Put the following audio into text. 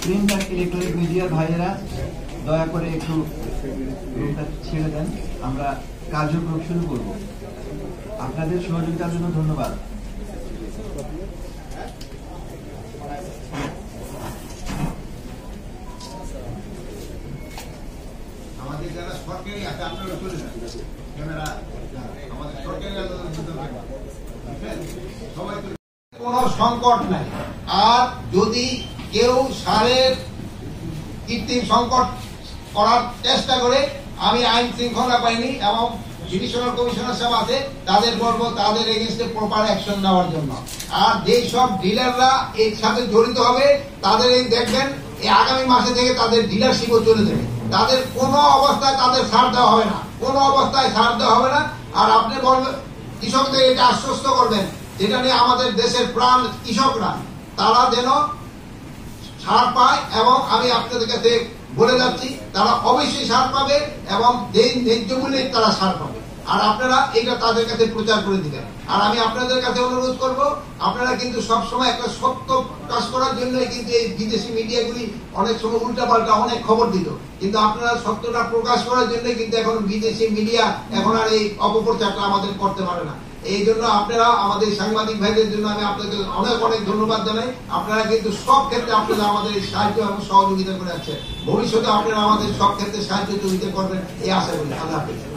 Print আর electronic মিডিয়ার ভাইয়েরা দয়া করে একটু রুমটা ছেড়ে দেন, আমরা কার্যক্রম শুরু করব। আপনাদের সহযোগিতার জন্য ধন্যবাদ। আমাদের যারা সরকারি আছে আপনারা চলে যান, ক্যামেরা আমাদের সরকারি সবাই কোনো সংকট নাই। আর যদি কেউ সারের কৃত্রিম সংকট করার চেষ্টা করে, আমি আইন শৃঙ্খলা বাহিনী এবং জুডিশিয়াল কমিশনার সাহেব আছে, তাদের বলবো তাদের এগেইনস্টে প্রপার অ্যাকশন নেওয়ার জন্য। আর যেই সব ডিলাররা এর সাথে জড়িত হবে তাদের এই দেখবেন এই আগামী মাসে থেকে তাদের ডিলারশিপও চলে যাবে। তাদের কোনো অবস্থায় তাদের ছাড় দেওয়া হবে না, কোনো অবস্থায় ছাড় দেওয়া হবে না। আর আপনি বলবেন কৃষকদের এটা আশ্বস্ত করবেন, যেটা নিয়ে আমাদের দেশের প্রাণ কৃষকরা তারা যেন ছাড় পায়, এবং আমি আপনাদের কাছে বলে যাচ্ছি তারা অবশ্যই ছাড় পাবে এবং যেই ন্যায্য মূল্যে তারা ছাড় পাবে। আর আপনারা এটা তাদের কাছে প্রচার করে দিবেন। আর আমি আপনাদের কাছে অনুরোধ করব, আপনারা কিন্তু সবসময় একটা সত্য প্রকাশ করার জন্যই কিন্তু এই বিদেশি মিডিয়াগুলি অনেক সময় উল্টাপাল্টা অনেক খবর দিত, কিন্তু আপনারা সত্যটা প্রকাশ করার জন্যই কিন্তু এখন বিদেশি মিডিয়া এখন আর এই অপপ্রচারটা আমাদের করতে পারে না। এই জন্য আপনারা আমাদের সাংবাদিক ভাইদের জন্য আমি আপনাদের অনেক অনেক ধন্যবাদ জানাই। আপনারা কিন্তু সব ক্ষেত্রে আপনারা আমাদের সাহায্য এবং সহযোগিতা করে যাচ্ছেন। ভবিষ্যতে আপনারা আমাদের সব ক্ষেত্রে সাহায্য সহযোগিতা করবেন এই আশা করি। আল্লাহ হাফেজ।